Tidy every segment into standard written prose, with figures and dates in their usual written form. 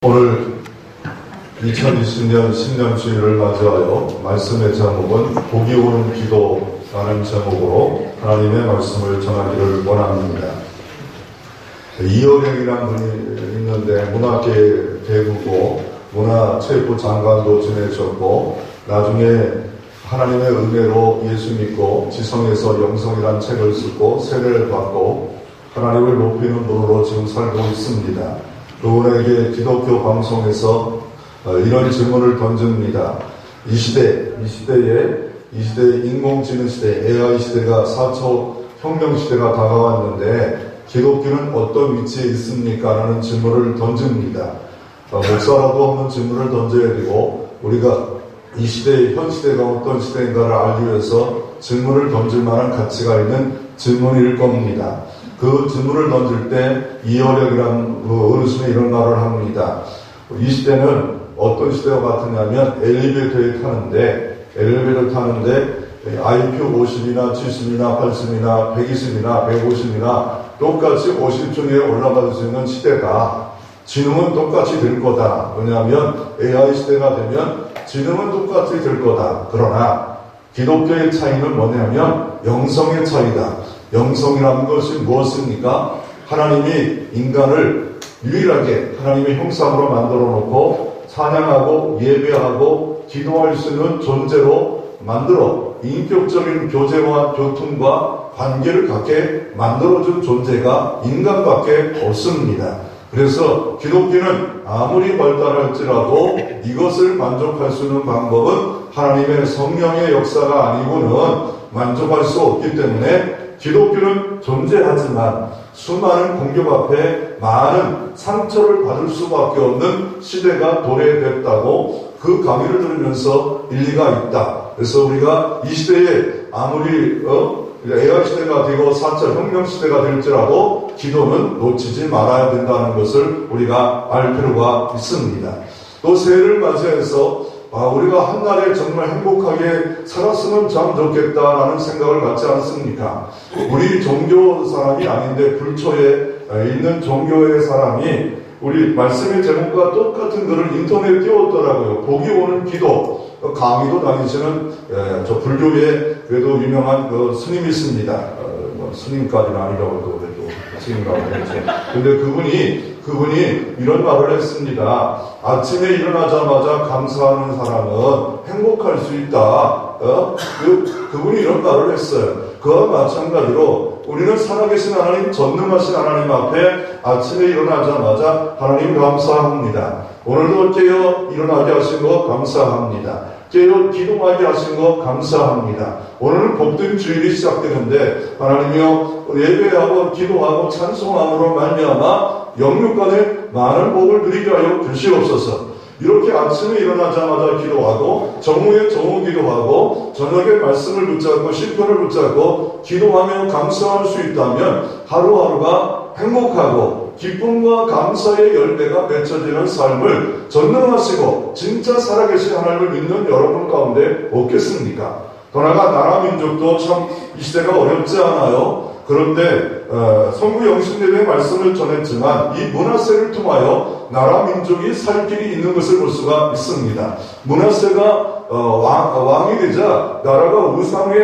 오늘 2020년 신년주일을 맞이하여 말씀의 제목은 복이 오는 기도라는 제목으로 하나님의 말씀을 전하기를 원합니다. 이어령이라는 분이 있는데 문화계 대부고 문화체육부 장관도 지내셨고 나중에 하나님의 은혜로 예수 믿고 지성에서 영성이라는 책을 쓰고 세례를 받고 하나님을 높이는 분으로 지금 살고 있습니다. 그분에게 기독교 방송에서 이런 질문을 던집니다. 이 시대에 인공지능 시대, AI 시대가 4초 혁명 시대가 다가왔는데 기독교는 어떤 위치에 있습니까? 라는 질문을 던집니다. 목사라도 한번 질문을 던져야 되고 우리가 이 시대, 현 시대가 어떤 시대인가를 알기 위해서 질문을 던질 만한 가치가 있는 질문일 겁니다. 그 질문을 던질 때 이어령이라는 어르신이 이런 말을 합니다. 이 시대는 어떤 시대와 같으냐면 엘리베이터를 타는데 IQ 50이나 70이나 80이나 120이나 150이나 똑같이 50층에 올라갈 수 있는 시대다. 지능은 똑같이 될 거다. 왜냐하면 AI 시대가 되면 지능은 똑같이 될 거다. 그러나 기독교의 차이는 뭐냐면 영성의 차이다. 영성이라는 것이 무엇입니까? 하나님이 인간을 유일하게 하나님의 형상으로 만들어 놓고 찬양하고 예배하고 기도할 수 있는 존재로 만들어 인격적인 교제와 교통과 관계를 갖게 만들어준 존재가 인간밖에 없습니다. 그래서 기독교는 아무리 발달할지라도 이것을 만족할 수 있는 방법은 하나님의 성령의 역사가 아니고는 만족할 수 없기 때문에 기독교는 존재하지만 수많은 공격 앞에 많은 상처를 받을 수밖에 없는 시대가 도래됐다고 그 강의를 들으면서 일리가 있다. 그래서 우리가 이 시대에 아무리 AI 시대가 되고 4차 혁명 시대가 될지라도 기도는 놓치지 말아야 된다는 것을 우리가 알 필요가 있습니다. 또 새해를 맞이해서 우리가 한날에 정말 행복하게 살았으면 참 좋겠다라는 생각을 갖지 않습니까? 우리 종교 사람이 아닌데 불초에 있는 종교의 사람이 우리 말씀의 제목과 똑같은 글을 인터넷에 띄웠더라고요. 복이 오는 기도. 강의도 다니시는 저 불교의 그래도 유명한 그 스님이 있습니다. 스님까지는 아니라고 해도 그래도 스님이라고 했지. 근데 그분이 이런 말을 했습니다. 아침에 일어나자마자 감사하는 사람은 행복할 수 있다. 그분이 이런 말을 했어요. 그와 마찬가지로 우리는 살아계신 하나님, 전능하신 하나님 앞에 아침에 일어나자마자 하나님 감사합니다. 오늘도 깨어 일어나게 하신 것 감사합니다. 깨어 기도하게 하신 것 감사합니다. 오늘은 복된 주일이 시작되는데 하나님이여 예배하고 기도하고 찬송함으로 말미암아 영육간에 많은 복을 누리게 하여 주시옵소서. 이렇게 아침에 일어나자마자 기도하고 정오에 정오 기도하고 저녁에 말씀을 붙잡고 시편을 붙잡고 기도하며 감사할 수 있다면 하루하루가 행복하고 기쁨과 감사의 열매가 맺혀지는 삶을 전능하시고 진짜 살아계신 하나님을 믿는 여러분 가운데 없겠습니까? 더 나아가 나라 민족도 참 이 시대가 어렵지 않아요. 그런데 성부 영신대회의 말씀을 전했지만 이 문하세를 통하여 나라 민족이 살 길이 있는 것을 볼 수가 있습니다. 문하세가 왕이 되자 나라가 우상에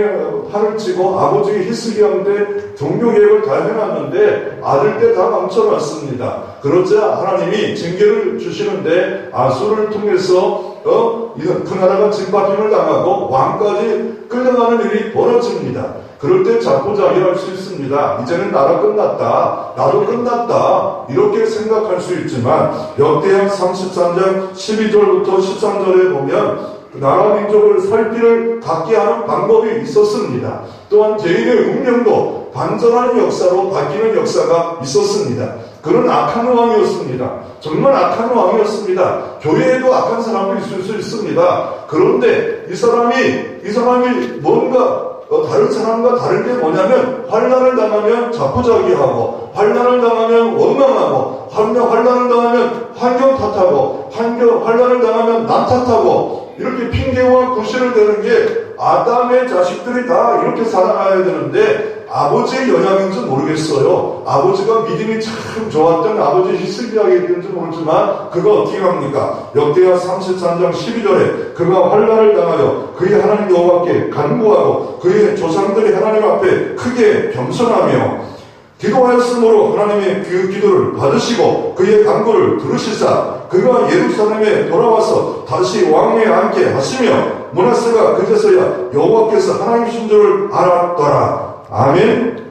팔을 치고 아버지의 히스기야인데 종교개혁을 다 해놨는데 아들 때 다 망쳐놨습니다. 그러자 하나님이 징계를 주시는데 아수를 통해서 그 나라가 짓밟힘을 당하고 왕까지 끌려가는 일이 벌어집니다. 그럴 때 자포자기할 수 있습니다. 이제는 나라 끝났다. 나도 끝났다. 이렇게 생각할 수 있지만 역대하 33장 12절부터 13절에 보면 나라 민족을 살 길을 갖게 하는 방법이 있었습니다. 또한 개인의 운명도 반전하는 역사로 바뀌는 역사가 있었습니다. 그런 악한 왕이었습니다. 정말 악한 왕이었습니다. 교회에도 악한 사람도 있을 수 있습니다. 그런데 이 사람이 뭔가 다른 사람과 다른 게 뭐냐면 환난을 당하면 자포자기하고 환난을 당하면 원망하고 환난을 당하면 환경 탓하고 환난을 당하면 남 탓하고 이렇게 핑계와 구실을 대는 게 아담의 자식들이 다 이렇게 살아가야 되는데 아버지의 영향인지 모르겠어요. 아버지가 믿음이 참 좋았던 아버지 히스기야였는지 모르지만 그가 어떻게 합니까? 역대하 33장 12절에 그가 환난을 당하여 그의 하나님 여호와께 간구하고 그의 조상들이 하나님 앞에 크게 겸손하며 기도하였으므로 하나님의 그 기도를 받으시고 그의 간구를 들으시사 그가 예루살렘에 돌아와서 다시 왕위에 앉게 하시며 므낫세가 그제서야 여호와께서 하나님이신 줄을 알았더라. 아멘.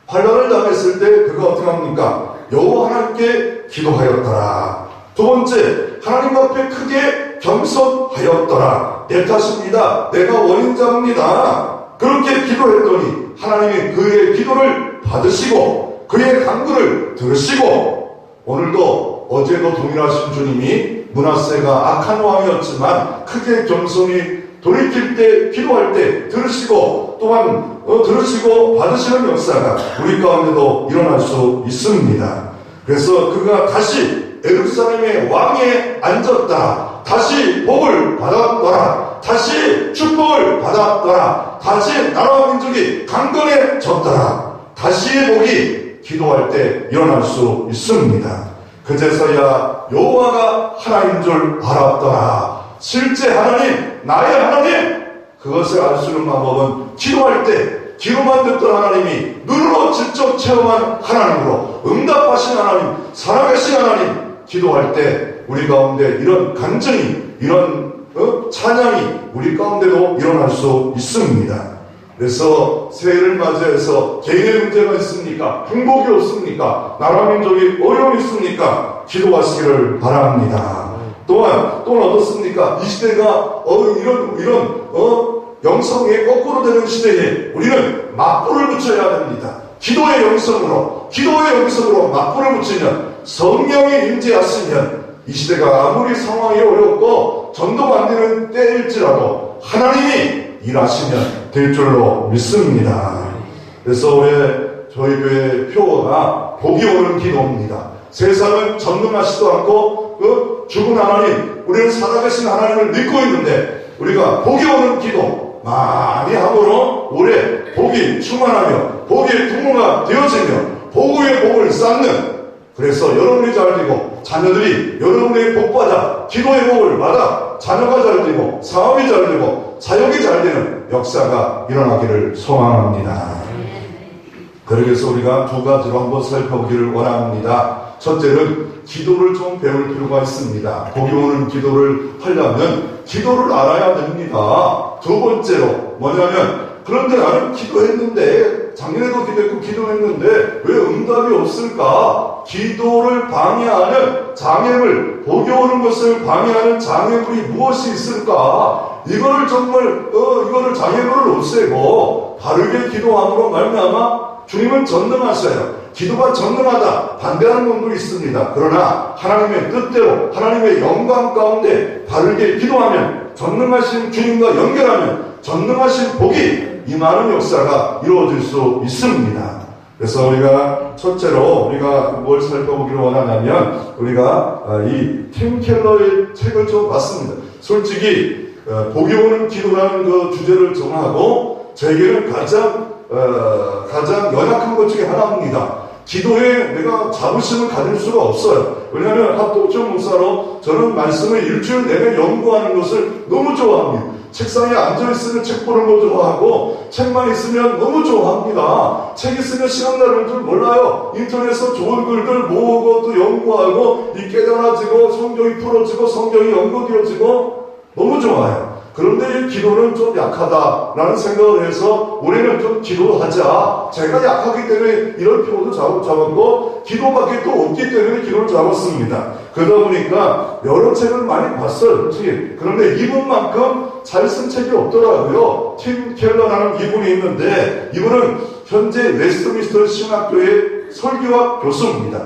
환난을 당했을 때 그가 어떻게 합니까? 여호와 하나님께 기도하였더라. 두 번째, 하나님 앞에 크게 겸손하였더라. 내 탓입니다. 내가 원인자입니다. 그렇게 기도했더니 하나님이 그의 기도를 받으시고 그의 간구를 들으시고 오늘도 어제도 동일하신 주님이 므낫세가 악한 왕이었지만 크게 겸손히 돌이킬 때 기도할 때 들으시고 또한 들으시고 받으시는 역사가 우리 가운데도 일어날 수 있습니다. 그래서 그가 다시 예루살렘의 왕위에 앉았다. 다시 복을 받았더라. 다시 축복을 받았더라. 다시 나라와 민족이 강건해졌더라. 다시의 복이 기도할 때 일어날 수 있습니다. 그제서야 여호와가 하나님인 줄 알았더라. 실제 하나님, 나의 하나님, 그것을 알 수 있는 방법은 기도할 때 귀로만 듣던 하나님이 눈으로 직접 체험한 하나님으로 응답하신 하나님, 살아계신 하나님, 기도할 때 우리 가운데 이런 간증이, 이런 찬양이 우리 가운데도 일어날 수 있습니다. 그래서 새해를 맞이해서 개인의 문제가 있습니까? 행복이 없습니까? 나라 민족이 어려움이 있습니까? 기도하시기를 바랍니다. 또한 어떻습니까? 이 시대가 이런 영성에 거꾸로 되는 시대에 우리는 맞불을 붙여야 됩니다. 기도의 영성으로 맞불을 붙이면 성령이 임재하시면 이 시대가 아무리 상황이 어렵고 전도가 안 되는 때일지라도 하나님이 일하시면 될 줄로 믿습니다. 그래서 올해 저희 교회 표어가 복이 오는 기도입니다. 세상은 전능하시도 않고 죽은 하나님, 우리는 살아계신 하나님을 믿고 있는데 우리가 복이 오는 기도 많이 함으로 올해 복이 충만하며 복이 풍부가 되어지며 복의 복을 쌓는, 그래서 여러분이 잘 되고 자녀들이 여러분의 복받아 기도의 복을 받아 자녀가 잘 되고 사업이 잘 되고 사역이 잘 되는 역사가 일어나기를 소망합니다. 그래서 우리가 두 가지로 한번 살펴보기를 원합니다. 첫째는 기도를 좀 배울 필요가 있습니다. 복이 오는 기도를 하려면 기도를 알아야 됩니다. 두 번째로 뭐냐면, 그런데 나는 기도했는데, 작년에도 기도했는데 왜 응답이 없을까? 기도를 방해하는 장애물, 복이 오는 것을 방해하는 장애물이 무엇이 있을까? 이거를 장애물을 없애고 바르게 기도함으로 말미암아 주님은 전능하셔요. 기도가 전능하다 반대하는 분도 있습니다. 그러나 하나님의 뜻대로 하나님의 영광 가운데 바르게 기도하면, 전능하신 주님과 연결하면 전능하신 복이 임하는 역사가 이루어질 수 있습니다. 그래서 우리가 첫째로 우리가 뭘 살펴보기를 원하냐면, 우리가 이 팀 켈러의 책을 좀 봤습니다. 솔직히 복이 오는 기도라는 그 주제를 정하고 저에게는 가장 연약한 것 중에 하나입니다. 기도에 내가 자부심을 가질 수가 없어요. 왜냐하면 합독적 목사로 저는 말씀을 일주일 내내 연구하는 것을 너무 좋아합니다. 책상에 앉아있으면 책 보는 거 좋아하고, 책만 있으면 너무 좋아합니다. 책 있으면 시간 나는 줄 몰라요. 인터넷에서 좋은 글들 모으고 또 연구하고, 이 깨달아지고 성경이 풀어지고 성경이 연구되어지고 너무 좋아요. 그런데 이 기도는 좀 약하다라는 생각을 해서 올해는 좀 기도하자. 제가 약하기 때문에 이런 표도 잡았고, 기도밖에 또 없기 때문에 기도를 잡았습니다. 그러다 보니까 여러 책을 많이 봤어요, 솔직히. 그런데 이분만큼 잘 쓴 책이 없더라고요. 팀 켈러라는 이분이 있는데, 이분은 현재 웨스트민스터 신학교의 설교학 교수입니다.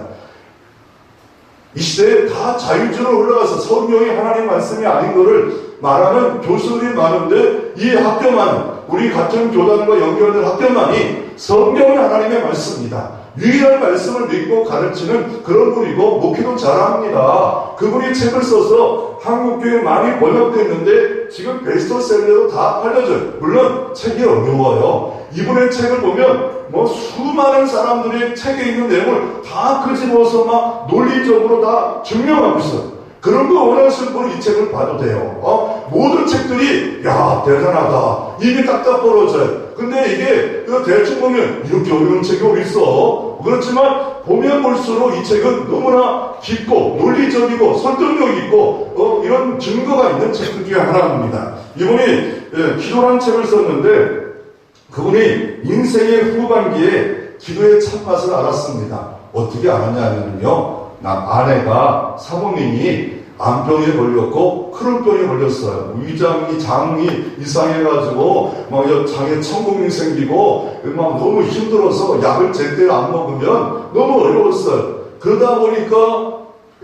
이 시대에 다 자유주의로 올라가서 성경이 하나님 말씀이 아닌 것을 말하는 교수들이 많은데, 이 학교만, 우리 같은 교단과 연결된 학교만이 성경은 하나님의 말씀이다, 유일한 말씀을 믿고 가르치는 그런 분이고 목회도 잘합니다. 그분이 책을 써서 한국교회 많이 번역됐는데 지금 베스트셀러로 다 팔려져요. 물론 책이 어려워요. 이분의 책을 보면 수많은 사람들이 책에 있는 내용을 다 끄집어서 막 논리적으로 다 증명하고 있어요. 그런 거 원하시는 분은 이 책을 봐도 돼요. 모든 책들이 야 대단하다. 입이 딱딱 벌어져요. 근데 이게 대충 보면 이렇게 어려운 책이 어디 있어. 그렇지만 보면 볼수록 이 책은 너무나 깊고 논리적이고 설득력 있고 이런 증거가 있는 책들 중에 하나입니다. 이분이 기도라는 책을 썼는데 그분이 인생의 후반기에 기도의 참맛을 알았습니다. 어떻게 알았냐면요. 아내가 사모님이 암병에 걸렸고 크론병에 걸렸어요. 위장이 장이 이상해가지고 막 장에 천공이 생기고 막 너무 힘들어서 약을 제대로 안 먹으면 너무 어려웠어요. 그러다 보니까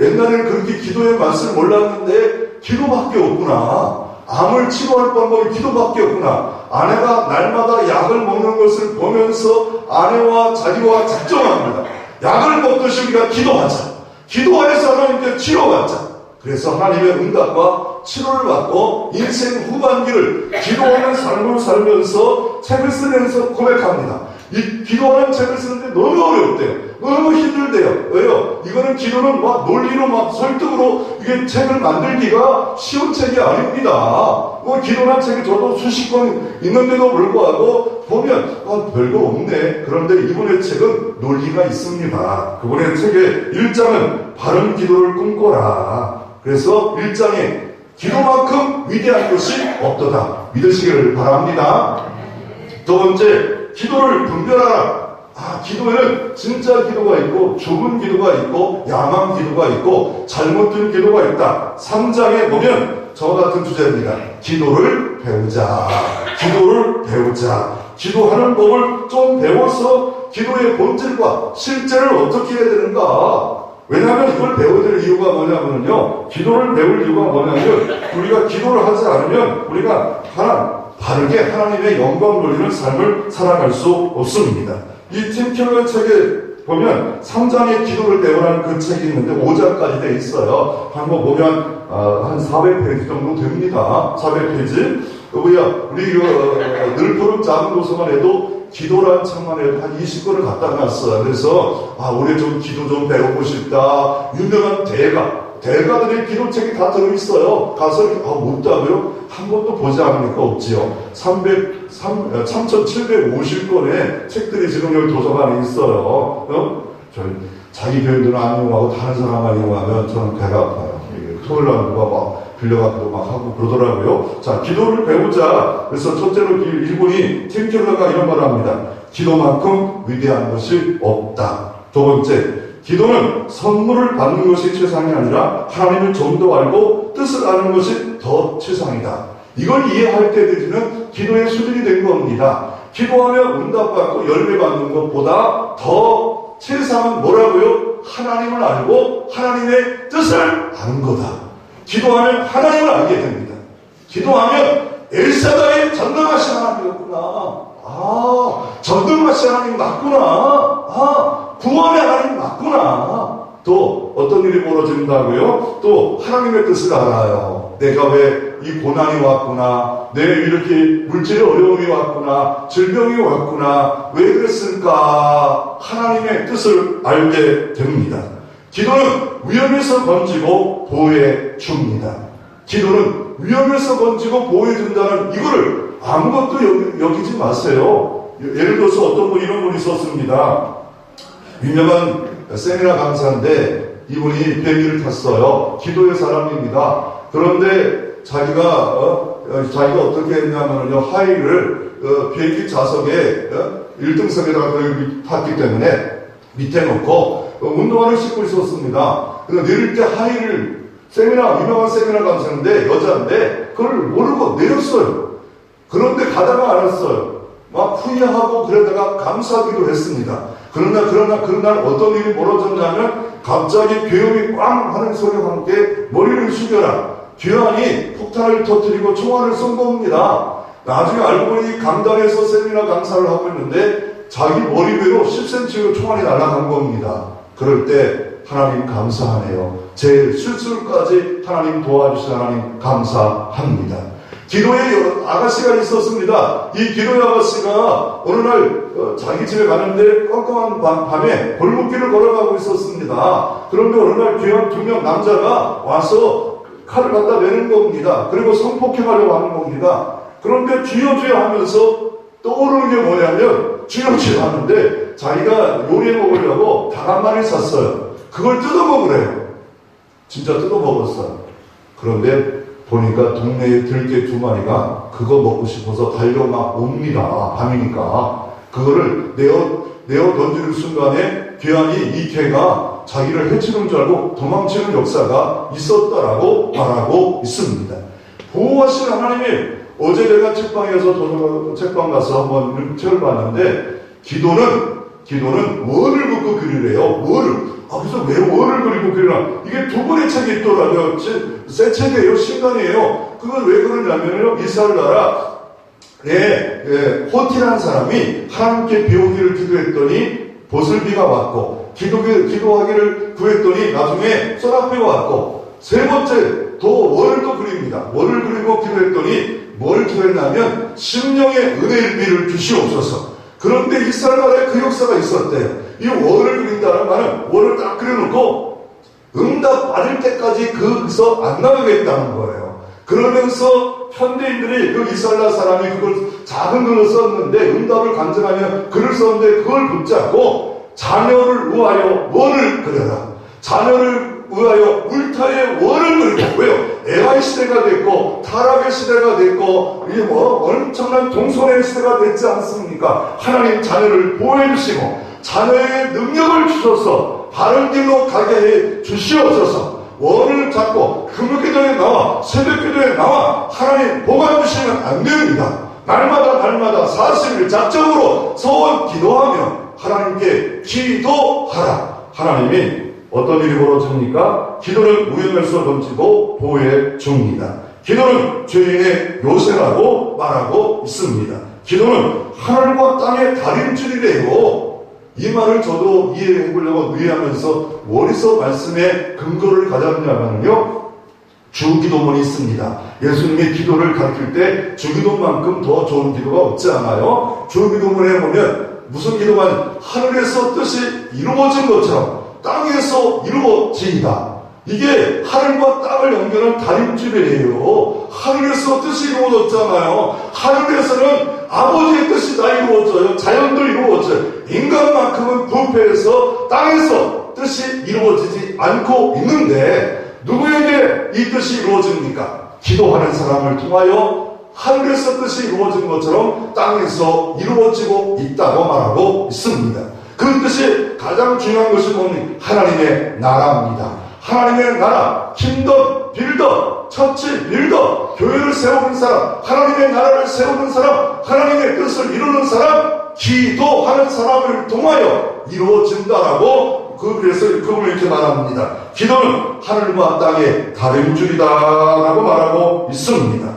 옛날에는 그렇게 기도의 맛을 몰랐는데 기도밖에 없구나. 암을 치료할 방법이 기도밖에 없구나. 아내가 날마다 약을 먹는 것을 보면서 아내와 자기와 작정합니다. 약을 먹듯이 우리가 기도하자. 기도해서 하나님께 치료받자. 그래서 하나님의 응답과 치료를 받고 인생 후반기를 기도하는 삶을 살면서 책을 쓰면서 고백합니다. 이 기도하는 책을 쓰는데 너무 어렵대요. 너무 힘들대요. 왜요? 이거는 기도는 막 논리로 막 설득으로 이게 책을 만들기가 쉬운 책이 아닙니다. 기도란 책이 저도 수십 권 있는데도 불구하고 보면 별거 없네. 그런데 이분의 책은 논리가 있습니다. 그분의 책의 1장은 바른 기도를 꿈꿔라. 그래서 1장에 기도만큼 위대한 것이 없도다. 믿으시기를 바랍니다. 두 번째, 기도를 분별하라. 기도에는 진짜 기도가 있고 좁은 기도가 있고 야망 기도가 있고 잘못된 기도가 있다. 3장에 보면 저와 같은 주제입니다. 기도를 배우자. 기도를 배우자. 기도하는 법을 좀 배워서 기도의 본질과 실제를 어떻게 해야 되는가. 왜냐하면 이걸 배워야 될 이유가 뭐냐면요. 기도를 배울 이유가 뭐냐면 우리가 기도를 하지 않으면 우리가 바르게 하나님의 영광 돌리는 삶을 살아갈 수 없습니다. 이 팀 켈러 책에 보면 3장의 기도를 배우라는 그 책이 있는데 5장까지 돼 있어요. 한번 보면 한 400페이지 정도 됩니다. 400페이지. 우리 늘푸른 작은 도서관 에도 기도라는 책만 해도 한 20권을 갖다 놨어요. 그래서 올해 좀 기도 좀 배우고 싶다. 유명한 대가들의 기도책이 다 들어있어요. 가서 못다고요? 한 번도 보지 않으니까 없지요. 3,750권의 책들이 지금 여기 도서관에 있어요. 자기 교인들은 안 이용하고 다른 사람만 이용하면 저는 배가 아파요. 토요일 날 누가 막 빌려가기도 막 하고 그러더라고요. 자, 기도를 배우자. 그래서 첫째로 일본이 팀 켈러가 이런 말을 합니다. 기도만큼 위대한 것이 없다. 두 번째, 기도는 선물을 받는 것이 최상이 아니라 하나님을 좀 더 알고 뜻을 아는 것이 더 최상이다. 이걸 이해할 때 되지는 기도의 수준이 된 겁니다. 기도하며 응답받고 열매받는 것보다 더 최상은 뭐라고요? 하나님을 알고 하나님의 뜻을 아는 거다. 기도하면 하나님을 알게 됩니다. 기도하면 엘사다의 전능하신 하나님이었구나. 전능하신 하나님 맞구나. 구원의 하나님 맞구나. 또 어떤 일이 벌어진다고요? 또 하나님의 뜻을 알아요. 내가 왜 이 고난이 왔구나. 내 이렇게 물질의 어려움이 왔구나. 질병이 왔구나. 왜 그랬을까? 하나님의 뜻을 알게 됩니다. 기도는 위험에서 건지고 보호해 줍니다. 기도는 위험에서 건지고 보호해 준다는 이거를 아무것도 여기지 마세요. 예를 들어서 어떤 분 이런 분이 있었습니다. 유명한 세미나 강사인데 이분이 비행기를 탔어요. 기도의 사람입니다. 그런데 자기가 어떻게 했냐면요, 하이를 비행기 좌석에 1등석에다가 탔기 때문에 밑에 놓고 운동화를 신고 있었습니다. 그래서 내릴 때 하이를 유명한 세미나 강사인데 여자인데 그걸 모르고 내렸어요. 그런데 가다가 알았어요. 막 후회하고 그러다가 감사하기도 했습니다. 그러나 어떤 일이 벌어졌냐면 갑자기 괴음이 꽝 하는 소리와 함께 머리를 숙여라. 괴한이 폭탄을 터뜨리고 총알을 쏜 겁니다. 나중에 알고 보니 강단에서 세미나 강사를 하고 있는데 자기 머리 위로 10cm의 총알이 날아간 겁니다. 그럴 때 하나님 감사하네요. 제 실수까지 하나님 도와주신 하나님 감사합니다. 기도의 아가씨가 있었습니다. 이 기도의 아가씨가 어느 날 자기 집에 가는데 깜깜한 밤에 골목길을 걸어가고 있었습니다. 그런데 어느 날 귀한 2명 남자가 와서 칼을 갖다 내는 겁니다. 그리고 성폭행하려고 하는 겁니다. 그런데 주여 주여 하면서 떠오르는 게 뭐냐면 주여 주여 하는데 자기가 요리해 먹으려고 닭 한 마리 샀어요. 그걸 뜯어 먹으래요. 진짜 뜯어 먹었어요. 그런데 보니까 동네에 들개 2마리가 그거 먹고 싶어서 달려 막 옵니다. 밤이니까. 그거를 내어 던지는 순간에 귀한이 이 개가 자기를 해치는 줄 알고 도망치는 역사가 있었다라고 말하고 있습니다. 보호하시는 하나님이 어제 내가 책방에서 책방 가서 한번 책을 봤는데 기도는 월을 긋고 그리래요. 월을. 그래서 왜 월을 그리고 그리나? 이게 2권의 책이 있더라고요. 새 책이에요. 신간이에요. 그건 왜 그러냐면요. 이스라엘 나라에 호티라는 사람이 하나님께 비 오기를 기도했더니 보슬비가 왔고 기도하기를 구했더니 나중에 쏘라비가 왔고 세 번째 또 월을 또 그립니다. 월을 그리고 기도했더니 뭘 기도했냐면 심령의 은혜의 비를 주시옵소서. 그런데 이스라엘 나라에 그 역사가 있었대요. 이 월을 그린다는 말은 월을 딱 그려놓고 응답 받을 때까지 거기서 안 나가겠다는 거예요. 그러면서 현대인들이 그 이스라엘 사람이 그걸 작은 글을 썼는데 응답을 간증하며 글을 썼는데 그걸 붙잡고 자녀를 위하여 월을 그려라. 자녀를 위하여 울타리에 월을 그리고 왜요? AI 시대가 됐고 타락의 시대가 됐고 이게 엄청난 동서의 시대가 됐지 않습니까? 하나님 자녀를 보호해 주시고 자녀의 능력을 주셔서 바른 길로 가게 해 주시옵소서. 월을 잡고 금요기도에 나와 새벽기도에 나와 하나님 보호해 주시면 안 됩니다. 날마다 40일 작정으로 소원 기도하며 하나님께 기도하라. 하나님이 어떤 일이 벌어집니까? 기도는 우연에서 던지고 보호해 줍니다. 기도는 죄인의 요새라고 말하고 있습니다. 기도는 하늘과 땅의 다림줄이래요. 이 말을 저도 이해해 보려고 의뢰하면서 어디서 말씀의 근거를 가졌냐면요. 주기도문이 있습니다. 예수님이 기도를 가르칠 때 주기도만큼 더 좋은 기도가 없지 않아요? 주기도문에 보면 무슨 기도만 하늘에서 뜻이 이루어진 것처럼 땅에서 이루어지이다. 이게 하늘과 땅을 연결한 다림줄이에요. 하늘에서 뜻이 이루어졌잖아요. 하늘에서는 아버지의 뜻이 다 이루어져요. 자연도 이루어져요. 인간만큼은 부패해서 땅에서 뜻이 이루어지지 않고 있는데 누구에게 이 뜻이 이루어집니까? 기도하는 사람을 통하여 하늘에서 뜻이 이루어진 것처럼 땅에서 이루어지고 있다고 말하고 있습니다. 그 뜻이 가장 중요한 것이 뭡니까? 하나님의 나라입니다. 하나님의 나라, 킹덤, 빌더, 처치, 빌더, 교회를 세우는 사람, 하나님의 나라를 세우는 사람, 하나님의 뜻을 이루는 사람, 기도하는 사람을 통하여 이루어진다라고 그래서 그분을 이렇게 말합니다. 기도는 하늘과 땅의 다림줄이다라고 말하고 있습니다.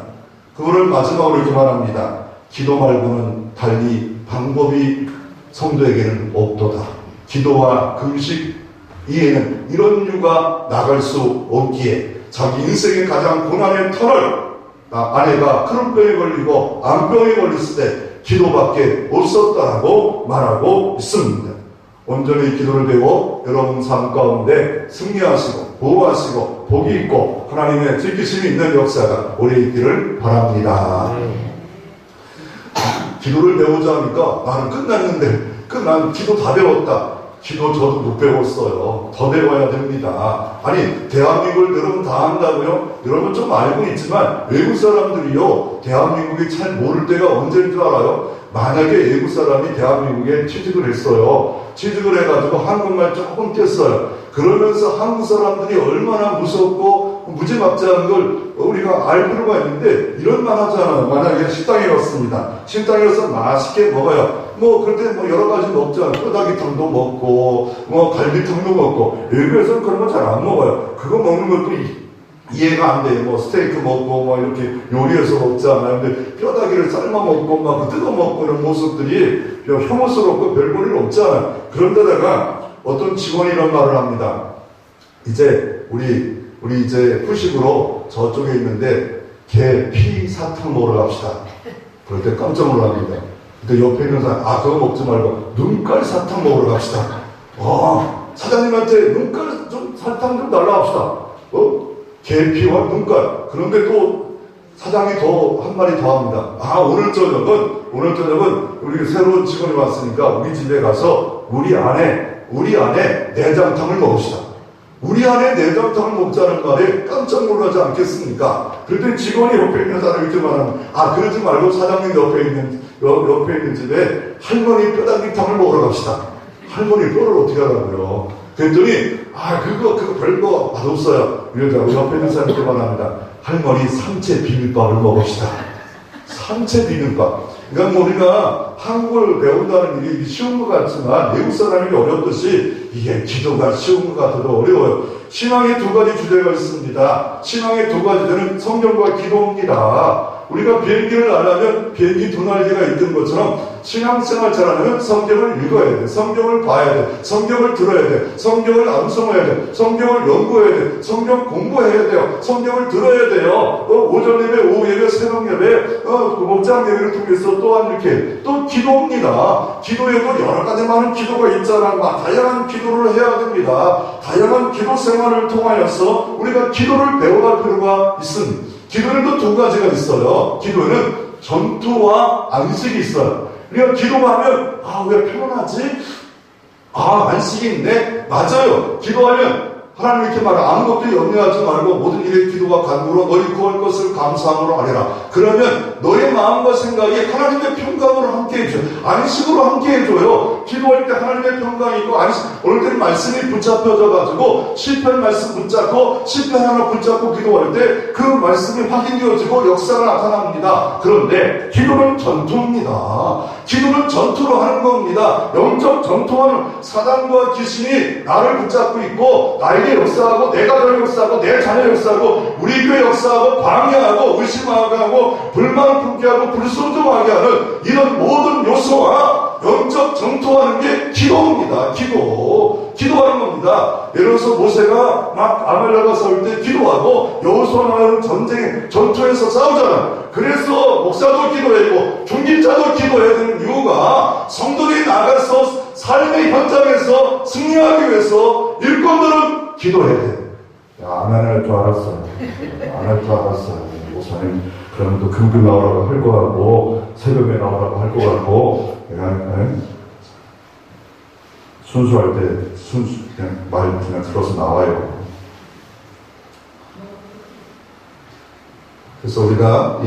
그분을 마지막으로 이렇게 말합니다. 기도 말고는 달리 방법이 성도에게는 없도다. 기도와 금식 이에는 이런 이유가 나갈 수 없기에 자기 인생의 가장 고난의 터널 아내가 크론병에 걸리고 암병에 걸렸을 때 기도밖에 없었다라고 말하고 있습니다. 온전히 기도를 배워 여러분 삶 가운데 승리하시고 보호하시고 복이 있고 하나님의 지키심이 있는 역사가 오래 있기를 바랍니다. 기도를 배우자 하니까 나는 끝났는데 난 기도 다 배웠다. 기도 저도 못 배웠어요. 더 배워야 됩니다. 아니 대한민국을 여러분 다 안다고요? 여러분 좀 알고 있지만 외국 사람들이요 대한민국이 잘 모를 때가 언제인 줄 알아요? 만약에 외국 사람이 대한민국에 취직을 했어요. 취직을 해가지고 한국말 조금 깼어요. 그러면서 한국 사람들이 얼마나 무섭고 무지막지한 걸 우리가 알 필요가 있는데 이런 말 하잖아요. 만약에 식당에 갔습니다. 식당에 가서 맛있게 먹어요. 그런데 여러 가지 먹잖아요. 뼈다귀탕도 먹고 갈비탕도 먹고 외국에서는 그런 거 잘 안 먹어요. 그거 먹는 것도 이해가 안 돼요. 스테이크 먹고 이렇게 요리해서 먹잖아요. 근데 뼈다귀를 삶아 먹고 뜯어 먹고 이런 모습들이 혐오스럽고 별 볼 일 없잖아. 그런데다가 어떤 직원이 이런 말을 합니다. 이제 우리 이제 후식으로 저쪽에 있는데 개 피 사탕 먹으러 갑시다. 그럴 때 깜짝 놀랍니다. 근데 옆에 있는 사람, 그거 먹지 말고 눈깔 사탕 먹으러 갑시다. 사장님한테 눈깔 좀 사탕 좀 달라 합시다. 계피와 눈깔. 그런데 또 사장이 더 한 마디 더 합니다. 오늘 저녁은 우리 새로운 직원이 왔으니까 우리 집에 가서 우리 안에 내장탕을 먹읍시다. 우리 안에 내장탕을 먹자는 말에 깜짝 놀라지 않겠습니까? 그랬더니 직원이 옆에 있는 사람이 이렇게 말하면, 그러지 말고 사장님 옆에 있는 집에 할머니 뼈다귀탕을 먹으러 갑시다. 할머니 뼈를 어떻게 하라고요? 그랬더니, 그거 별거 맛없어요. 이러자고 옆에 있는 사람한테 말합니다. 할머니 삼채 비빔밥을 먹읍시다. 삼채 비빔밥. 그러니까 우리가 한국을 배운다는 일이 쉬운 것 같지만 외국 사람이 어렵듯이 이게 기도가 쉬운 것 같아도 어려워요. 신앙의 두 가지 주제가 있습니다. 신앙의 두 가지 주제는 성경과 기도입니다. 우리가 비행기를 나가면 비행기 두 날개가 있던 것처럼 신앙생활 잘하려면 성경을 읽어야 돼. 성경을 봐야 돼. 성경을 들어야 돼. 성경을 암송해야 돼. 성경을 연구해야 돼. 성경 공부해야 돼요. 성경을 들어야 돼요. 오전 예배, 오후 예배, 새벽 예배, 목장 예배를 통해서 또한 이렇게 또 기도입니다. 기도에도 여러 가지 많은 기도가 있잖아. 다양한 기도를 해야 됩니다. 다양한 기도 생활을 통하여서 우리가 기도를 배워갈 필요가 있습니다. 기도에도 두 가지가 있어요. 기도에는 전투와 안식이 있어요. 우리가 기도하면 왜 편안하지? 안식이 있네? 맞아요. 기도하면 하나님 이렇게 말해 아무것도 염려하지 말고 모든 일에 기도와 간구로 너희 구할 것을 감사함으로 하리라. 그러면 너의 마음과 생각이 하나님의 평강으로 함께 해줘요. 안식으로 함께 해줘요. 기도할 때 하나님의 평강이 있고 오늘 때는 말씀이 붙잡혀져가지고 시편 말씀 붙잡고 시편 하나 붙잡고 기도할 때 그 말씀이 확인되어지고 역사가 나타납니다. 그런데 기도는 전투입니다. 기도는 전투로 하는 겁니다. 영적 전투하는 사단과 귀신이 나를 붙잡고 있고 나에게 역사하고 내 가정의 역사하고 내 자녀의 역사하고 우리 교회 역사하고 방해하고 의심하게 하고 불만을 품게 하고 불순종하게 하는 이런 모든 요소와 영적 전투하는 게 기도입니다. 기도하는 겁니다. 예를 들어서 모세가 막 아말렉과 싸울 때 기도하고 여호수아는 전투에서 싸우잖아. 그래서 목사도 기도해고 중직자도 기도해야 되는 이유가 성도들이 나가서 삶의 현장에서 승리하기 위해서 일꾼들은 기도해야 돼. 안 할 줄 알았어요. 안 할 줄 알았어요. 목사님 그러면 또 금금 나오라고 할 거 같고 새벽에 나오라고 할 거 같고 내가 순수할 때 그냥 말 그냥 들어서 나와요. 그래서 우리가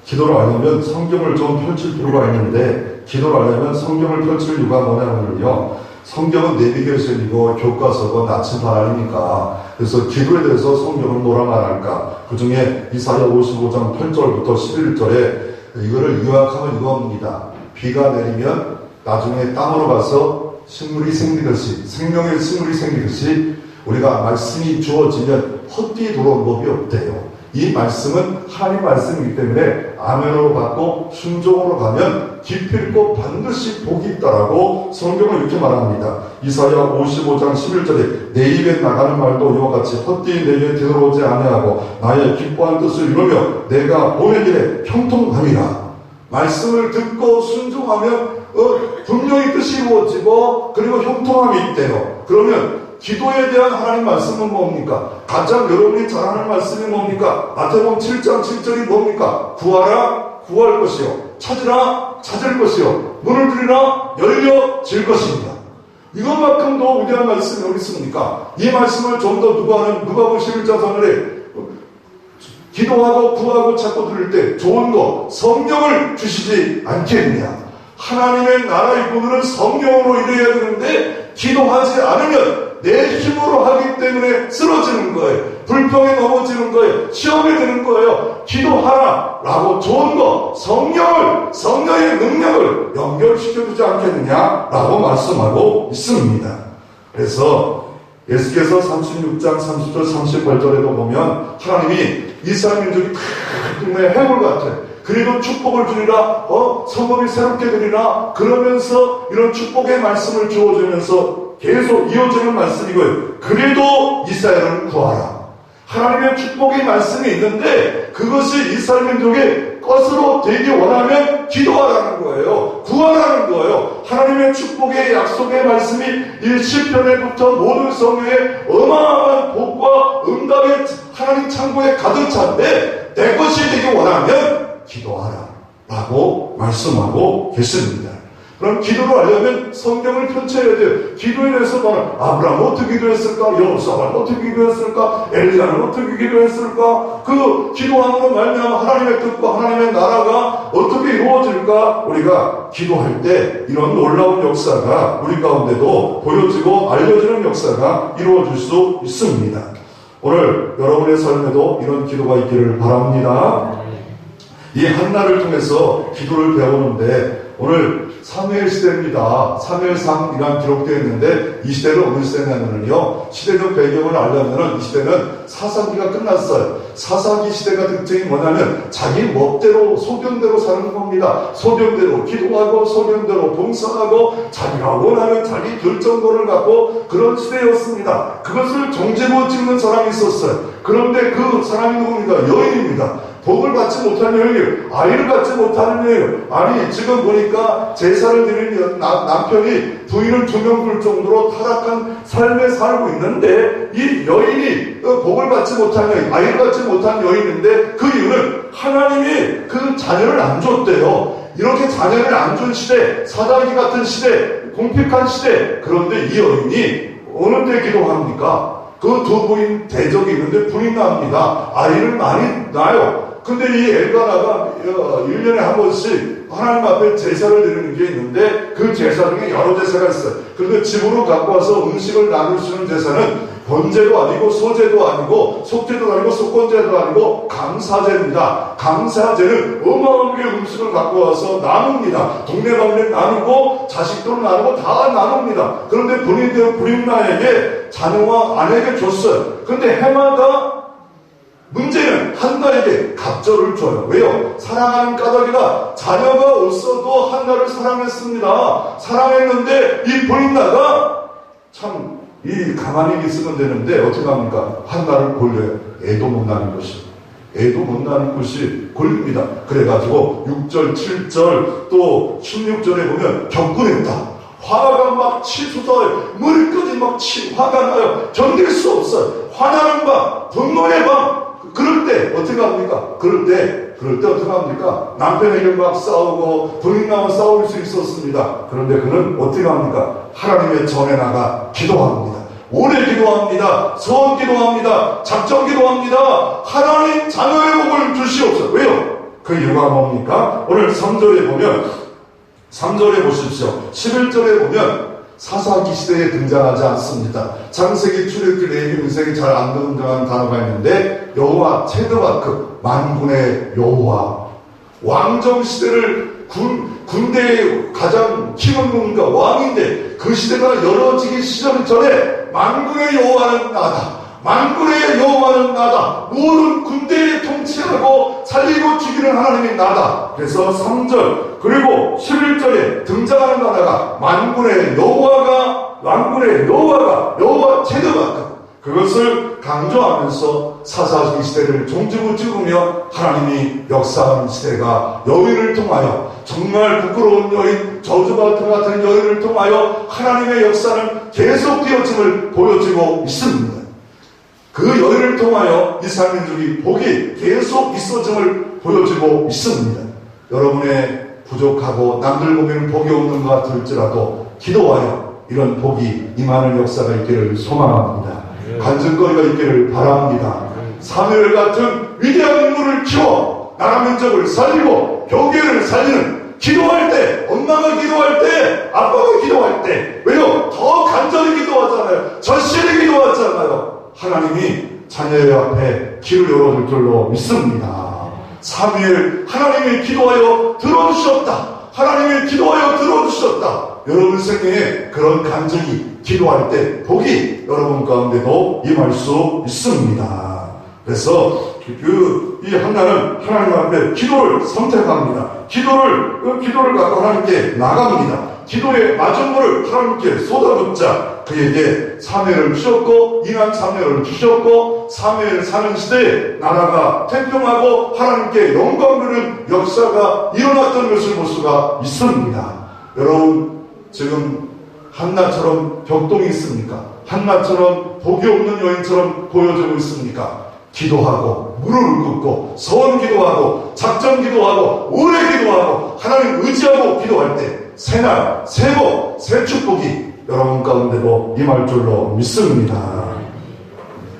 기도를 하려면 성경을 좀 펼칠 필요가 있는데 기도를 하려면 성경을 펼칠 이유가 뭐냐면요. 성경은 내비게이션이고 교과서고 나침반 아닙니까? 그래서 기도에 대해서 성경은 뭐라 말할까? 그 중에 이사야 55장 8절부터 11절에 이거를 요약하면 이겁니다. 비가 내리면 나중에 땅으로 가서 식물이 생기듯이 생명의 식물이 생기듯이 우리가 말씀이 주어지면 헛되이 돌아온 법이 없대요. 이 말씀은 하나님 말씀이기 때문에 아멘으로 받고 순종으로 가면 기필코 반드시 복이 있다라고 성경은 이렇게 말합니다. 이사야 55장 11절에 내 입에 나가는 말도 이와 같이 헛되이 내 입에 들어오지 아니하고 나의 기뻐한 뜻을 이루며 내가 보낸 일에 형통함이라. 말씀을 듣고 순종하면 분명히 뜻이 이루어지고 그리고 형통함이 있대요. 그러면 기도에 대한 하나님 말씀은 뭡니까? 가장 여러분이 잘 아는 말씀이 뭡니까? 마태복음 7장 7절이 뭡니까? 구하라 구할 것이요 찾으라 찾을 것이요 문을 두드리라 열려질 것입니다. 이것만큼도 위대한 말씀이 어디 있습니까? 이 말씀을 좀 더 누가복음 11장 3절에 기도하고 구하고 찾고 들을 때 좋은 거 성령을 주시지 않겠느냐? 하나님의 나라의 분들은 성령으로 일해야 되는데 기도하지 않으면 내 힘으로 하기 때문에 쓰러지는 거예요. 불평에 넘어지는 거예요. 시험에 드는 거예요. 기도하라 라고 좋은 거 성령의 능력을 연결시켜주지 않겠느냐 라고 말씀하고 있습니다. 그래서 예수께서 36장 30절 38절에도 보면 하나님이 이스라엘 민족이 큰 해골 같아. 그래도 축복을 주리라, 성읍이 새롭게 되리라, 그러면서 이런 축복의 말씀을 주어주면서 계속 이어지는 말씀이고요. 그래도 이스라엘을 구하라. 하나님의 축복의 말씀이 있는데 그것이 이스라엘 민족의 것으로 되기 원하면 기도하라는 거예요. 구하라는 거예요. 하나님의 축복의 약속의 말씀이 이 시편에부터 모든 성경에 어마어마한 복과 응답의 하나님 창고에 가득 찬데 내 것이 되기 원하면 기도하라 라고 말씀하고 계십니다. 그럼 기도를 하려면 성경을 펼쳐야 돼요. 기도에 대해서 말하면 아브라함은 어떻게 기도했을까? 여호사밧은 어떻게 기도했을까? 엘리야는 어떻게 기도했을까? 그 기도함으로 말미암아 하나님의 뜻과 하나님의 나라가 어떻게 이루어질까? 우리가 기도할 때 이런 놀라운 역사가 우리 가운데도 보여지고 알려지는 역사가 이루어질 수 있습니다. 오늘 여러분의 삶에도 이런 기도가 있기를 바랍니다. 이 한나를 통해서 기도를 배우는데 오늘 사무엘 시대입니다. 사무엘상이란 기록되어 있는데 이 시대는 어느 시대냐면요, 시대적 배경을 알려면 이 시대는 사사기가 끝났어요. 사사기 시대가 특징이 뭐냐면 자기 멋대로 소견대로 사는 겁니다. 소견대로 기도하고 소견대로 봉사하고 자기가 원하는 자기 결정권을 갖고 그런 시대였습니다. 그것을 정죄로 찍는 사람이 있었어요. 그런데 그 사람이 누굽니까? 여인입니다. 복을 받지 못한 여인이에요. 아이를 갖지 못하는 여인이에요. 아니 지금 보니까 제사를 드리는 남편이 부인을 2명 둘 정도로 타락한 삶에 살고 있는데 이 여인이 복을 받지 못한 여인, 아이를 갖지 못한 여인인데 그 이유는 하나님이 그 자녀를 안 줬대요. 이렇게 자녀를 안 준 시대, 사사기 같은 시대, 공핍한 시대. 그런데 이 여인이 어느 때 기도합니까? 그 두 부인 대적이 있는데 불이 납니다. 아이를 많이 낳아요. 근데 이 엘가나가 1년에 한 번씩 하나님 앞에 제사를 드리는 게 있는데 그 제사 중에 여러 제사가 있어요. 그런데 집으로 갖고 와서 음식을 나눌 수 있는 제사는 번제도 아니고 소제도 아니고 속제도 아니고 속건제도 아니고 감사제입니다. 감사제는 어마어마하게 음식을 갖고 와서 나눕니다. 동네방네 나누고 자식들 나누고 다 나눕니다. 그런데 불임나에게 자녀와 아내에게 줬어요. 그런데 해마다 문제는 한나에게 갑절을 줘요. 왜요? 사랑하는 까닭이라 자녀가 없어도 한나를 사랑했습니다. 사랑했는데 이 불임나가 참 가만히 있으면 되는데 어떻게 합니까? 한나를 골려요. 애도 못 낳는 것이. 애도 못 낳는 것이 골립니다. 그래가지고 6절, 7절 또 16절에 보면 격분했다. 화가 막 치솟아요. 머리까지 막 화가 나요. 견딜 수 없어요. 화나는 밤, 분노의 밤. 그럴 때 어떻게 합니까? 그럴 때 어떻게 합니까? 남편에게 막 싸우고 부인하고 싸울 수 있었습니다. 그런데 그는 어떻게 합니까? 하나님의 전에 나가 기도합니다. 오래 기도합니다. 서원 기도합니다. 작정 기도합니다. 하나님 자녀의 복을 주시옵소서. 왜요? 그 이유가 뭡니까? 오늘 3절에 보면 3절에 보십시오. 11절에 보면 사사기 시대에 등장하지 않습니다. 창세기, 출애굽기, 레위기, 민수기 잘 안 등장하는 단어가 있는데 여호와, 체드바크, 만군의 여호와. 왕정 시대를 군대의 가장 키운 누군가 왕인데 그 시대가 열어지기 시작 전에 만군의 여호와는 나다. 만군의 여호와는 나다. 모든 군대에 통치하고 살리고 죽이는 하나님이 나다. 그래서 3절 그리고 11절에 등장하는 단어가 만군의 여호와가 여호와 체드바크. 그것을 강조하면서 사사기 시대를 종지부 찍으며 하나님이 역사하는 시대가 여인을 통하여 정말 부끄러운 여인, 저주받은 같은 여인을 통하여 하나님의 역사는 계속되어짐을 보여지고 있습니다. 그 여인을 통하여 이스라엘 민족이 복이 계속 있어짐을 보여지고 있습니다. 여러분의 부족하고 남들 보기에는 복이 없는 것 같을지라도 기도하여 이런 복이 임하는 역사가 있기를 소망합니다. 간증거리가 있기를 바랍니다. 사무엘 같은 위대한 인물을 키워 나라 민족을 살리고 교계를 살리는 기도할 때, 엄마가 기도할 때, 아빠가 기도할 때, 왜요? 더 간절히 기도하잖아요. 절실히 기도하잖아요. 하나님이 자녀의 앞에 길을 열어줄 줄로 믿습니다. 사무엘, 하나님이 기도하여 들어주셨다. 하나님이 기도하여 들어주셨다. 여러분 생명에 그런 간증이 기도할 때 복이 여러분 가운데도 임할 수 있습니다. 그래서 이 한나는 하나님 앞에 기도를 선택합니다. 기도를 갖고 하나님께 나갑니다. 기도의 마중물을 하나님께 쏟아붓자 그에게 사명을 주셨고 인한 사명을 주셨고 사명을 사는 시대에 나라가 태평하고 하나님께 영광 누리는 역사가 일어났던 것을 볼 수가 있습니다. 여러분 지금 한나처럼 벽동이 있습니까? 한나처럼 복이 없는 여인처럼 보여지고 있습니까? 기도하고 무릎을 꿇고 서원 기도하고 작전 기도하고 오래 기도하고 하나님 의지하고 기도할 때 새날, 새복, 새 축복이 여러분 가운데로 임할 줄로 믿습니다.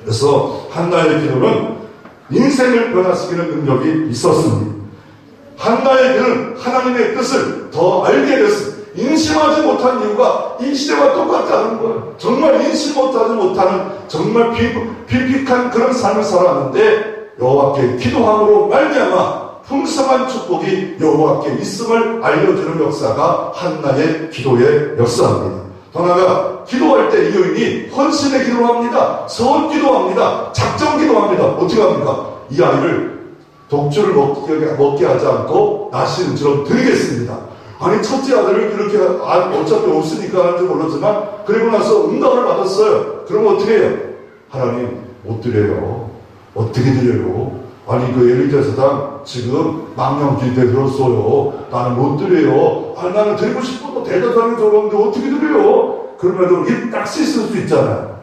그래서 한나의 기도는 인생을 변화시키는 능력이 있었습니다. 한나의 기도는 하나님의 뜻을 더 알게 됐습니다. 인심하지 못한 이유가 이 시대와 똑같다는 거예요. 정말 인심 못하는 정말 비픽한 그런 삶을 살았는데 여호와께 기도함으로 말미암아 풍성한 축복이 여호와께 있음을 알려주는 역사가 한나의 기도의 역사입니다. 더 나아가 기도할 때 이 여인이 헌신의 기도를 합니다. 서원 기도합니다. 작정 기도합니다. 어떻게 합니까? 이 아이를 독주를 먹게 하지 않고 나시는처럼 드리겠습니다. 아니 첫째 아들을 이렇게 어차피 없으니까 하는지 몰랐지만 그리고 나서 응답을 받았어요. 그럼 어떻게 해요? 하나님 못 드려요. 어떻게 드려요? 아니 그 엘리자사당 지금 망령 기대 들었어요. 나는 못 드려요. 아니 나는 드리고 싶어도 대대장이 저러는데 어떻게 드려요? 그러면 입 딱 씻을 수 있잖아요.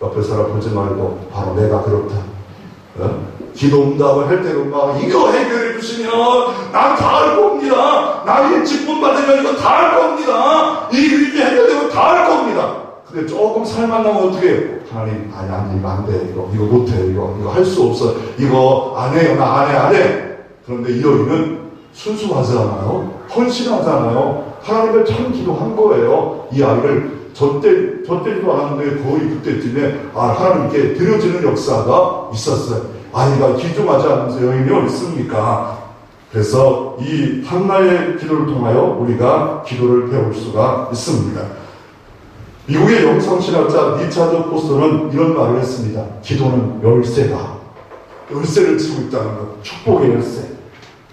옆에 사람 보지 말고 바로 내가 그렇다. 기도 응답을 할 때는 막 이거 해결해 주시면 난 다 할 겁니다. 나이 직분 받으면 이거 다 할 겁니다. 이 일이 해결되면 다 할 겁니다. 근데 조금 살만 나면 어떻게 해요? 하나님 아니 이거 안 돼. 이거 못해. 이거 할 수 없어. 이거 안 해요. 나 안 해. 그런데 이 여인은 순수하잖아요. 헌신하잖아요. 하나님을 참 기도한 거예요. 이 아이를 젖대지도 않았는데 거의 그때쯤에 하나님께 드려지는 역사가 있었어요. 아이가 기중하지 않으면서 여인이 어디 있습니까? 그래서 이 한나의 기도를 통하여 우리가 기도를 배울 수가 있습니다. 미국의 영성신학자 리차드 포스터는 이런 말을 했습니다. 기도는 열쇠다. 열쇠를 치고 있다는 것. 축복의 열쇠.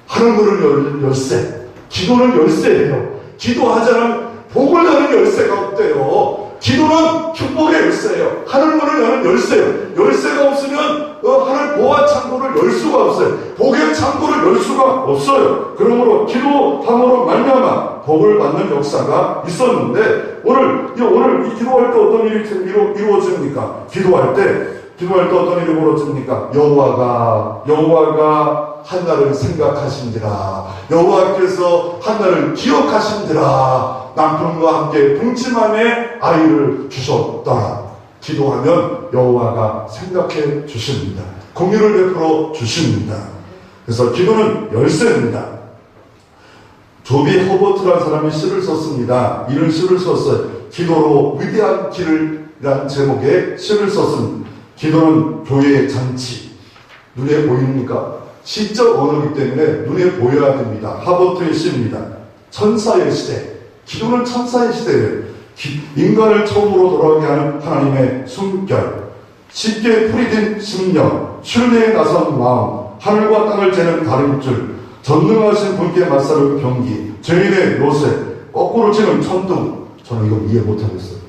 하늘문을 여는 열쇠. 기도는 열쇠예요. 기도하지 않으면 복을 여는 열쇠가 없대요. 기도는 축복의 열쇠예요. 하늘문을 여는 열쇠예요. 열쇠가 없으면 하늘 보화 창고를 열 수가 없어요. 복의 창고를 열 수가 없어요. 그러므로 기도함으로 말미암아 복을 받는 역사가 있었는데 오늘 이 기도할 때 어떤 일이 이루어집니까? 기도할 때 어떤 일이 벌어집니까? 여호와가 한나를 생각하신지라. 여호와께서 한나를 기억하신지라. 남편과 함께 동침함에 아이를 주셨더라. 기도하면 여호와가 생각해 주십니다. 공유를 베풀어 주십니다. 그래서 기도는 열쇠입니다. 조비 허버트라는 사람이 시를 썼습니다. 이런 시를 썼어요. 기도로 위대한 길을이라는 제목의 시를 썼습니다. 기도는 교회의 잔치. 눈에 보입니까? 시적 언어이기 때문에 눈에 보여야 됩니다. 하버트의 시입니다. 천사의 시대. 기도는 천사의 시대예요. 인간을 처음으로 돌아오게 하는 하나님의 숨결. 쉽게 풀이된 심령. 순례에 나선 마음. 하늘과 땅을 재는 다림줄. 전능하신 분께 맞서는 경기. 죄인의 요새. 거꾸로 치는 천둥. 저는 이거 이해 못하겠어요.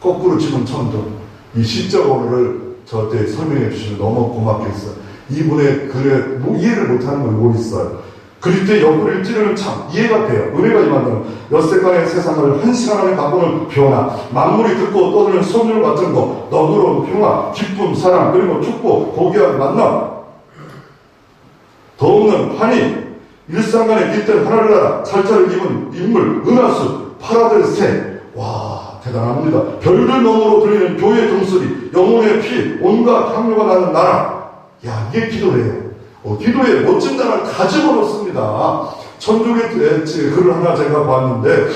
거꾸로 치는 천둥. 이 시적 언어를 저한테 설명해 주시면 너무 고맙겠어요. 이분의 글에 이해를 못하는 걸 보고 있어요. 그릴 때 옆구리를 찌르는 참 이해가 돼요. 은혜가 임한다는 엿새간의 세상을 한 시간 안에 바꾸는 변화, 만물이 듣고 떠드는 소멸 같은 거, 너그러운 평화, 기쁨, 사랑, 그리고 축복, 고귀한 만남, 더없는 환희, 일상간의 깃든 하나를 나라, 살차를 입은 인물, 은하수, 파라들 새. 와, 대단합니다. 별들 너머로 들리는 교회의 종소리, 영혼의 피, 온갖 향료가 나는 나라. 야, 이게 기도래요. 기도에 멋진 나라를 가지고 놓습니다. 천주교 글을 하나 제가 봤는데,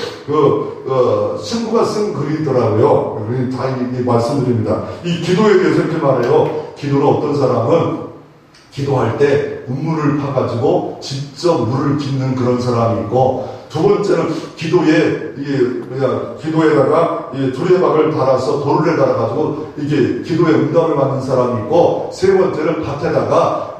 신부가 쓴 글이더라고요. 다 말씀드립니다. 이 기도에 대해서 이렇게 말해요. 기도로 어떤 사람은 기도할 때 우물을 파가지고 직접 물을 깃는 그런 사람이 있고, 두 번째는 기도에, 기도에다가 두레박을 달아서 돌을 달아가지고 이게 기도에 응답을 받는 사람이 있고, 세 번째는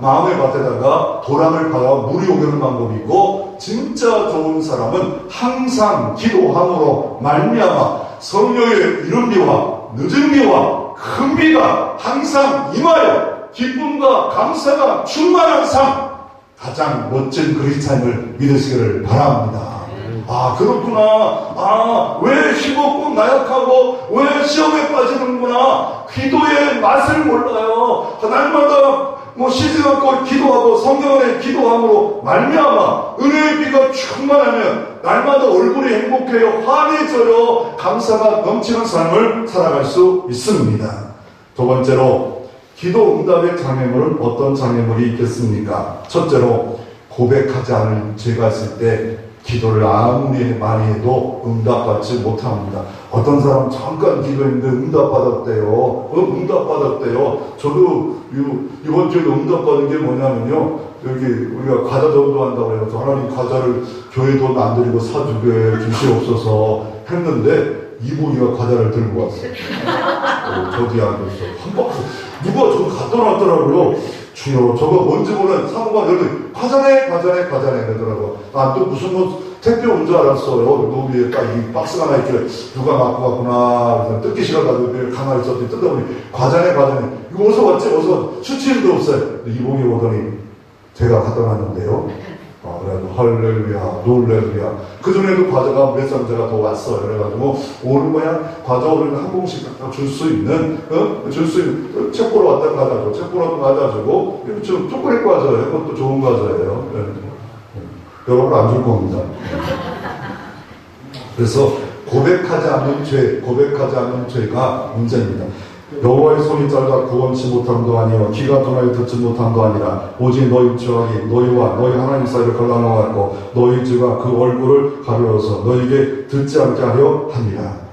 마음의 밭에다가 도랑을 박아 물이 오르는 방법이 있고, 진짜 좋은 사람은 항상 기도함으로 말미암아 성령의 이른 비와 늦은 비와 큰 비가 항상 임하여 기쁨과 감사가 충만한 삶, 가장 멋진 그리스도인을 믿으시기를 바랍니다. 아, 그렇구나. 왜 힘없고 나약하고 왜 시험에 빠지는구나. 기도의 맛을 몰라요. 날마다 쉬지 않고 기도하고 성경 안에 기도함으로 말미암아 은혜의 비가 충만하면 날마다 얼굴이 행복해요. 환해져요. 감사가 넘치는 삶을 살아갈 수 있습니다. 두 번째로 기도 응답의 장애물은 어떤 장애물이 있겠습니까? 첫째로 고백하지 않은 죄가 있을 때 기도를 아무리 많이 해도 응답받지 못합니다. 어떤 사람 잠깐 기도했는데 응답받았대요. 응답받았대요. 저도 이번 주에도 응답받은 게 뭐냐면요. 여기 우리가 과자 전도한다고 해서 하나님 과자를 교회도 안 드리고 사주게 주시옵소서 했는데 이봉이가 과자를 들고 왔어요. 저 뒤에 앉아서 한 박스 누가 저거 갖다 놨더라고요. 주여, 저거 뭔지 모르는 사모가 여러분 과자네 그러더라고요. 난 또 무슨 택배 온 줄 알았어요. 노 위에 딱 이 박스가 하나 있길래 누가 갖고 왔구나. 그래서 뜯기 싫어가지고 가만히 있었더니 뜯어보니 과자네. 이거 어디서 왔지? 어디서 수치도 없어요. 이봉이 오더니 제가 갖다 놨는데요. 그래가지고 할렐루야, 놀렐루야. 그전에도 과자가 몇 상자가 더 왔어요. 그래가지고 오늘 과자 오늘 한 봉씩 줄 수 있는 책 보러 왔다 과자죠. 책 보러 가져주고 좀 초콜릿 과자예요. 그것도 좋은 과자예요. 여러분 안 줄 겁니다. 그래서 고백하지 않는 죄가 문제입니다. 여호와의 손이 짧아 구원치 못함도 아니요 귀가 둔하여 듣지 못함도 아니라 오직 너희 죄악이 너희와 너희 하나님 사이를 갈라놓았고 너희 죄가 그 얼굴을 가려워서 너희에게 듣지 않게 하려 함이라.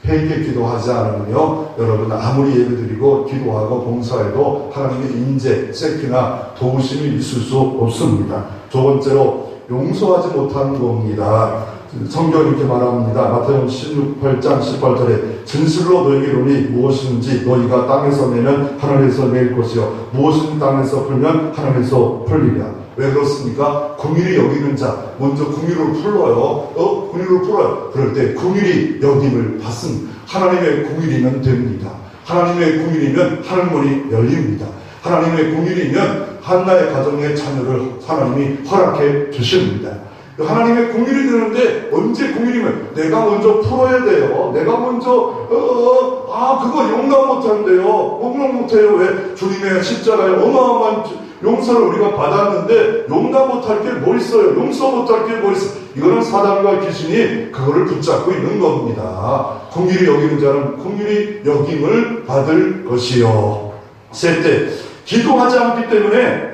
회개 기도하지 않으면요 여러분 아무리 예배드리고 기도하고 봉사해도 하나님의 인재, 세키나 도우심이 있을 수 없습니다. 두 번째로 용서하지 못하는 겁니다. 성경이 이렇게 말합니다. 마태복음 16장 18절에 진실로 너에게 이르노니 무엇인지 너희가 땅에서 내면 하늘에서 낼 것이요 무엇인 땅에서 풀면 하늘에서 풀리랴. 왜 그렇습니까? 긍휼히 여기는 자 먼저 긍휼을 풀어요. 긍휼을 풀어요. 그럴 때 긍휼히 여김을 받습니다. 하나님의 긍휼이면 됩니다. 하나님의 긍휼이면 하늘문이 열립니다. 하나님의 긍휼이면 한나의 가정의 자녀를 하나님이 허락해 주십니다. 하나님의 긍휼이 되는데 언제 긍휼이면 내가 먼저 풀어야 돼요. 내가 먼저 그거 용납 못한대요. 용납 못해요. 왜? 주님의 십자가에 어마어마한 용서를 우리가 받았는데 용납 못할 게 뭐 있어요? 용서 못할 게 뭐 있어요? 이거는 사단과 귀신이 그거를 붙잡고 있는 겁니다. 긍휼히 여기는 자는 긍휼히 여김을 받을 것이요. 셋째, 기도하지 않기 때문에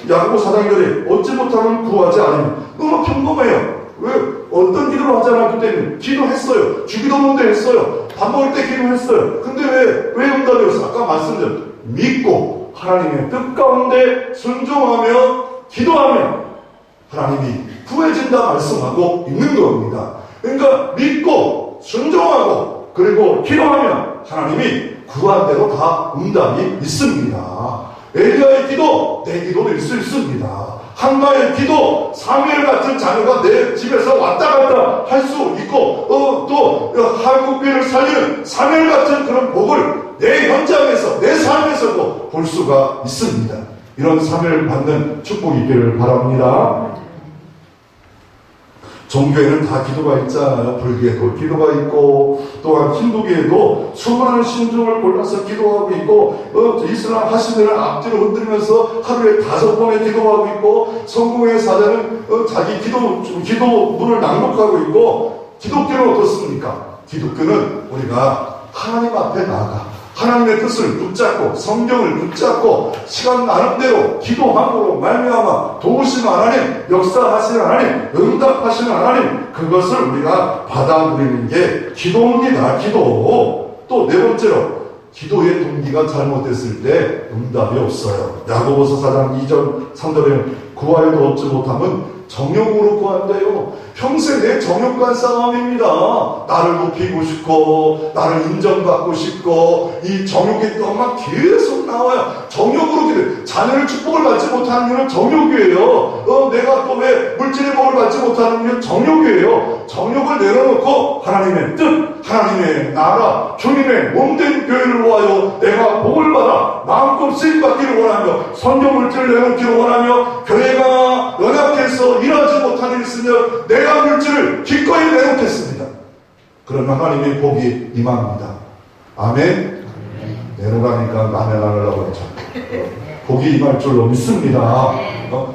야고보 4장 절에 얻지 못하면 구하지 않으면 너무 평범해요. 왜? 어떤 기도를 하지 않았기 때문에 기도했어요. 주기도 문제 했어요. 밥 먹을 때 기도했어요. 근데 왜 응답이 없어? 아까 말씀드렸죠. 믿고 하나님의 뜻 가운데 순종하며 기도하면 하나님이 구해진다 말씀하고 있는 겁니다. 그러니까 믿고 순종하고 그리고 기도하면 하나님이 구한 대로 다 응답이 있습니다. 엘리야의 기도, 내 기도도 있을 수 있습니다. 한나의 기도, 사무엘 같은 자녀가 내 집에서 왔다 갔다 할 수 있고, 또 한국비를 살리는 사무엘 같은 그런 복을 내 현장에서, 내 삶에서도 볼 수가 있습니다. 이런 사무엘 받는 축복이 있기를 바랍니다. 종교에는 다 기도가 있잖아요. 불교에도 기도가 있고 또한 힌두교에도 수많은 신중을 골라서 기도하고 있고 이슬람 하시들은 앞뒤로 흔들면서 하루에 5번의 기도하고 있고 성공의 사자는 자기 기도문을 낭독하고 있고 기독교는 어떻습니까? 기독교는 우리가 하나님 앞에 나아가 하나님의 뜻을 붙잡고 성경을 붙잡고 시간 나름대로 기도함으로 말미암아 도우시는 하나님, 역사하시는 하나님, 응답하시는 하나님, 그것을 우리가 받아들이는 게 기도입니다. 기도. 또 네 번째로 기도의 동기가 잘못됐을 때 응답이 없어요. 야고보서 4장 2절 3절에 구하여도 얻지 못하면 정욕으로 구한대요. 평생 내 정욕과 싸움입니다. 나를 높이고 싶고 나를 인정받고 싶고 이 정욕의 것만 계속 나와요. 정욕으로 자녀를 축복을 받지 못하는 이유는 정욕이에요. 내가 또 왜 물질의 복을 받지 못하는 이유는 정욕이에요. 정욕을 내려놓고 하나님의 뜻, 하나님의 나라, 주님의 몸된 교회를 위하여 내가 복을 받아 마음껏 쓰임받기를 원하며 선교 물질을 내놓기를 원하며 교회가 연약해서 일하지 못하는 일 있으면 내가 물질을 기꺼이 내놓겠습니다. 그러면 하나님의 복이 임합니다. 아멘? 내놓으라니까 아멘 안 하려고 했죠. 복이 임할 줄로 믿습니다.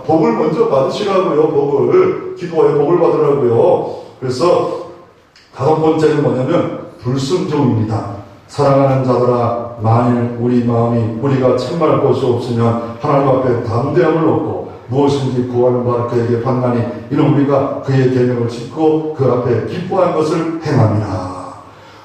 복을 먼저 받으시라고요. 복을 기도하여 복을 받으라고요. 그래서 5번째는 뭐냐면 불순종입니다. 사랑하는 자들아, 만일 우리 마음이 우리가 참말 것이 없으면 하나님 앞에 담대함을 얻고 무엇인지 구하는 바 그에게 받나니 이는 우리가 그의 계명을 짓고 그 앞에 기뻐한 것을 행함이라.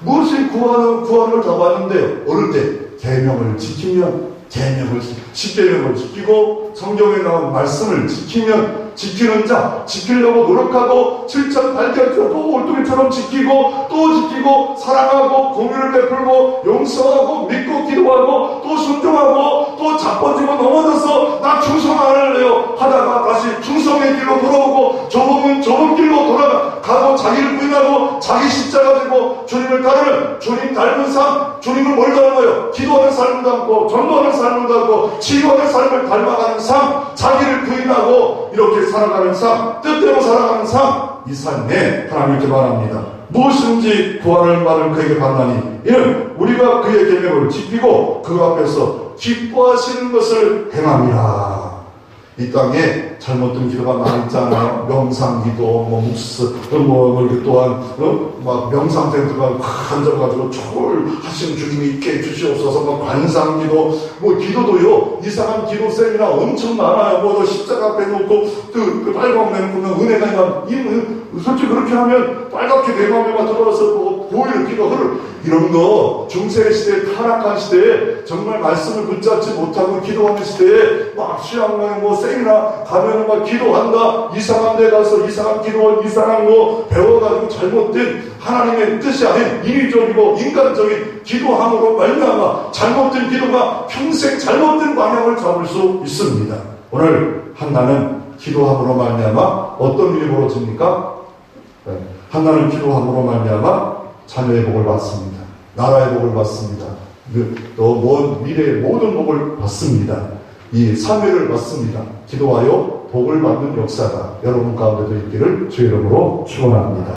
무엇이 구하는 걸 잡았는데 어느 때 계명을 지키면 계명을 10계명을 지키고 성경에 나온 말씀을 지키면 지키는 자, 지키려고 노력하고 7천 8개월도 올빼미처럼 지키고 또 지키고 사랑하고 공유를 베풀고 용서하고 믿고 기도하고 또 순종하고 또 자빠지고 넘어져서 나 충성 안 할래요 하다가 다시 충성의 길로 돌아오고 좁은 길로 돌아가고 자기를 부인하고 자기 십자가 지고 주님을 따르는 주님 닮은 삶, 주님을 뭘 닮아요? 기도하는 삶을 닮고 전도하는 삶을 닮고 치유하는 삶을 닮아가는 삶, 자기를 부인하고 이렇게 살아가는 삶, 뜻대로 살아가는 삶, 이 삶에 하나님께 바랍니다. 무엇인지 구하는 말을 그에게 받나니 이는 우리가 그의 계명을 지키고 그 앞에서 기뻐하시는 것을 행함이라. 이 땅에 잘못된 기도가 많이 있잖아요. 명상기도, 묵스, 이렇게 또한, 명상 텐트가 앉아가지고 초월하신 주님이 있게 해주시옵소서, 관상기도, 기도도요, 이상한 기도 셈이나 엄청 많아요. 십자가 앞에 놓고, 빨간 내놓으면 은혜가 솔직히 그렇게 하면 빨갛게 내 마음에만 들어와서 보일 기도를, 이런 거, 중세시대, 타락한 시대에 정말 말씀을 붙잡지 못하고 기도하는 시대에 수양강에 세미나 가면은 기도한다. 이상한 데 가서 이상한 기도, 이상한 거 배워가지고 잘못된 하나님의 뜻이 아닌 인위적이고 인간적인 기도함으로 말미암아 잘못된 기도가 평생 잘못된 방향을 잡을 수 있습니다. 오늘 한나는 기도함으로 말미암아 어떤 일이 벌어집니까? 한나는 기도함으로 말미암아 자녀의 복을 받습니다. 나라의 복을 받습니다. 또 먼 미래의 모든 복을 받습니다. 이 사회를 받습니다. 기도하여 복을 받는 역사가 여러분 가운데도 있기를 주의 이름으로 축원합니다.